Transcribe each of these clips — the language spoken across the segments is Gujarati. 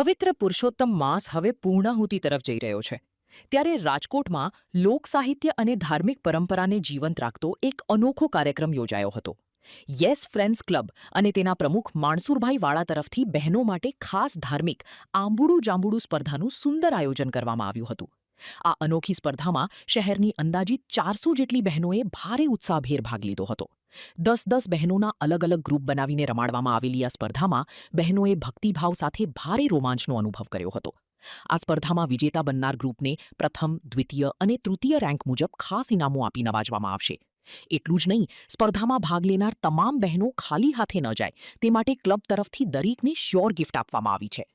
પવિત્ર પુરુષોત્તમ માસ હવે પૂર્ણાહુતિ તરફ જઈ રહ્યો છે ત્યારે રાજકોટમાં લોક સાહિત્ય અને ધાર્મિક પરંપરાને જીવંત રાખતો એક અનોખો કાર્યક્રમ યોજાયો હતો. યસ ફ્રેન્ડ્સ ક્લબ અને તેના પ્રમુખ માણસુરભાઈ વાળા તરફથી બહેનો માટે ખાસ ધાર્મિક આંબુડું જાંબુડું સ્પર્ધાનું સુંદર આયોજન કરવામાં આવ્યું હતું. આ અનોખી સ્પર્ધામાં શહેરની અંદાજિત 400 જેટલી બહેનોએ ભારે ઉત્સાહભેર ભાગ લીધો હતો. 10-10 બહેનોના અલગ અલગ ગ્રુપ બનાવીને રમાડવામાં આવેલી આ સ્પર્ધામાં બહેનોએ ભક્તિભાવ સાથે ભારે રોમાંચનો અનુભવ કર્યો હતો. આ સ્પર્ધામાં વિજેતા બનનાર ગ્રુપને પ્રથમ, દ્વિતીય અને તૃતીય રેન્ક મુજબ ખાસ ઇનામો આપી નવાજવામાં આવશે. એટલું જ નહીં, સ્પર્ધામાં ભાગ લેનાર તમામ બહેનો ખાલી હાથે ન જાય તે માટે ક્લબ તરફથી દરેકને શ્યોર ગિફ્ટ આપવામાં આવી છે.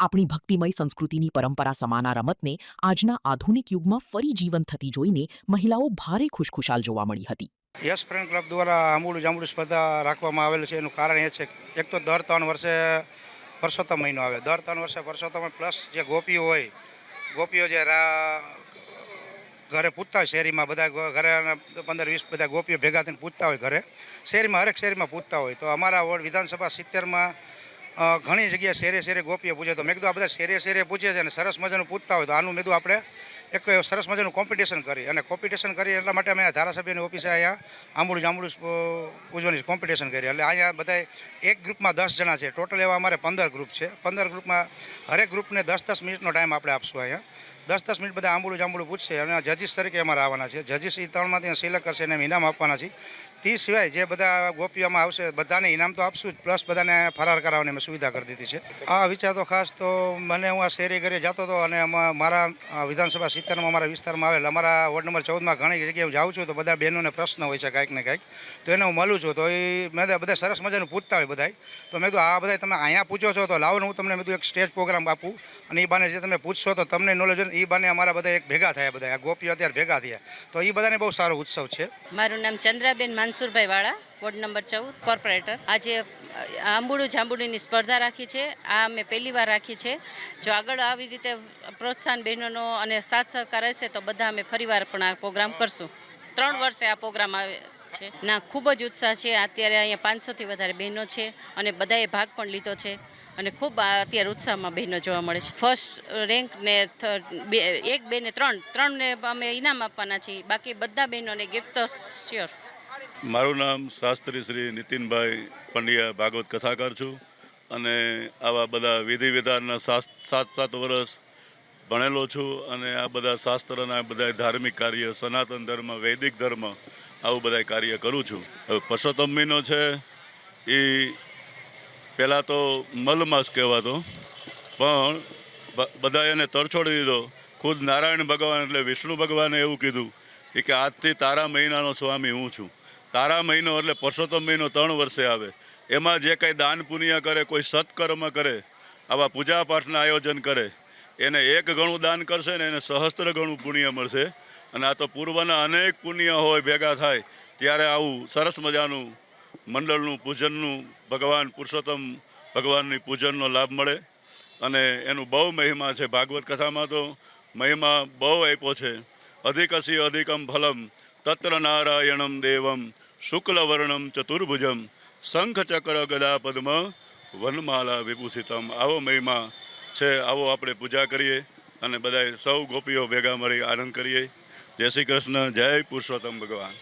આપણી ભક્તિમય સંસ્કૃતિની પરંપરા સમાન આ રમતને આજના આધુનિક યુગમાં ફરી જીવંત થતી જોઈને મહિલાઓ ભારે ખુશખુશાલ જોવા મળી હતી. યસ ફ્રેન્ડ ક્લબ દ્વારા આંબુડું જાંબુડું સ્પર્ધા રાખવામાં આવેલું છે. એનું કારણ એ છે કે એક તો દર 3 વર્ષે પરસોત્તમ મહિનો આવે, દર 3 વર્ષે પરસોત્તમ પ્લસ જે ગોપીઓ હોય, ગોપીઓ જે ઘરે પૂજતા હોય, શેરીમાં બધા ઘરે 15-20 બધા ગોપીઓ ભેગા થઈને પૂજતા હોય, ઘરે શેરીમાં હરેક શેરીમાં પૂજતા હોય. તો અમારા વોર્ડ વિધાનસભા 70માં ઘણી જગ્યાએ શેરે શેરે ગોપીઓ પૂજે. તો મેં કીધું આ બધા શેરે શેરે પૂજે છે અને સરસ મજાનું પૂજતા હોય, તો આનું મેં કીધું આપણે એક સરસ મજાનું કોમ્પિટિશન કરી એટલા માટે અમે ધારાસભ્યની ઓફિસે અહીંયા આંબુડું જાંબુડું પૂજવાની કોમ્પિટિશન કરી. એટલે અહીંયા બધા એક ગ્રુપમાં 10 જણા છે, ટોટલ એવા અમારે 15 ગ્રુપ છે. 15 ગ્રુપમાં હરેક ગ્રુપને 10-10 મિનિટનો ટાઈમ આપણે આપશું. અહીંયા 10-10 મિનિટ બધા આંબુડું જાંબુડું પૂછશે અને જજીસ તરીકે અમારે આવવાના છે. જજીસ એ 3માંથી સિલેક્ટ કરશે અને ઇનામ આપવાના છે. તે સિવાય જે બધા ગોપીઓમાં આવશે બધાને ઇનામ તો આપશું જ, પ્લસ બધાને ફરાર કરાવવાની અમે સુવિધા કરી દીધી છે. આ વિચાર તો ખાસ તો મને હું આ શેરી ઘરે જતો હતો અને મારા વિધાનસભા 70માં અમારા વિસ્તારમાં આવેલ અમારા વોર્ડ નંબર 14માં ઘણી જગ્યાએ હું જાઉં છું તો બધા બહેનોને પ્રશ્ન હોય છે કાંઈક ને કાંઈક, તો એને હું મળું છું. તો એ મેં બધા સરસ મજાનું પૂછતા હોય બધા. તો મેં કીધું આ બધા તમે અહીંયા પૂછો છો તો લાવો ને હું તમને મેં કીધું એક સ્ટેજ પ્રોગ્રામ આપું અને એ બાને જે તમે પૂછશો તો તમને નોલેજ હોય. એ બાને અમારા બધા એક ભેગા થયા, બધા આ ગોપીઓ અત્યારે ભેગા થયા, તો એ બધાને બહુ સારો ઉત્સવ છે. મારું નામ ચંદ્રાબેન માનસુરભાઈ વાળા, વોર્ડ નંબર 14, કોર્પોરેટર. આજે આંબુડું જાંબુડીની સ્પર્ધા રાખી છે. આ અમે પહેલી વાર રાખી છે. જો આગળ આવી રીતે પ્રોત્સાહન બહેનોનો અને સાથ સહકાર રહેશે તો બધા અમે ફરીવાર પણ આ પ્રોગ્રામ કરશું. 3 વર્ષે આ પ્રોગ્રામ આવે છે. ના, ખૂબ જ ઉત્સાહ છે. અત્યારે અહીંયા 500થી વધારે બહેનો છે અને બધાએ ભાગ પણ લીધો છે અને ખૂબ અત્યારે ઉત્સાહમાં બહેનો જોવા મળે છે. ફર્સ્ટ રેન્ક ને 1, 2 ને 3ને અમે ઇનામ આપવાના છીએ. બાકી બધા બહેનોને ગિફ્ટ તો શ્યોર. મારું નામ શાસ્ત્રી શ્રી નીતિનભાઈ પંડ્યા, ભાગવત કથાકાર છું અને આવા બધા વિધિ વિધાનના 7 વર્ષ ભણેલો છું અને આ બધા શાસ્ત્રના બધા ધાર્મિક કાર્ય, સનાતન ધર્મ, વૈદિક ધર્મ, આવું બધા કાર્ય કરું છું. હવે પરસોત્તમ મહિનો છે એ પહેલાં તો મલમાસ કહેવાતો, પણ બધા એને તરછોડી દીધો. ખુદ નારાયણ ભગવાન એટલે વિષ્ણુ ભગવાને એવું કીધું કે આજથી તારા મહિનાનો સ્વામી હું છું. તારા મહિનો એટલે પરસોત્તમ મહિનો 3 વર્ષે આવે. એમાં જે કંઈ દાન પુણ્ય કરે, કોઈ સત્કર્મ કરે, આવા પૂજા પાઠના આયોજન કરે, એને 1 ગણું દાન કરશે ને એને સહસ્ત્ર ગણું પુણ્ય મળશે. અને આ તો પૂર્વના અનેક પુણ્ય હોય ભેગા થાય ત્યારે આવું સરસ મજાનું મંડળનું પૂજનનું, ભગવાન પુરુષોત્તમ ભગવાનની પૂજનનો લાભ મળે અને એનું બહુ મહિમા છે. ભાગવત કથામાં તો મહિમા બહુ આપ્યો છે. અધિકસી અધિકમ ફલમ તત્ર નારાયણમ દેવમ શુક્લવર્ણમ ચતુર્ભુજમ શંખ ચક્ર ગદા પદ્મ વનમાલા વિભૂષિતમ. આવો મહિમા છે. આવો આપણે પૂજા કરીએ અને બધાએ સૌ ગોપીઓ ભેગા મળી આનંદ કરીએ. જય શ્રી કૃષ્ણ, જય પુરુષોત્તમ ભગવાન.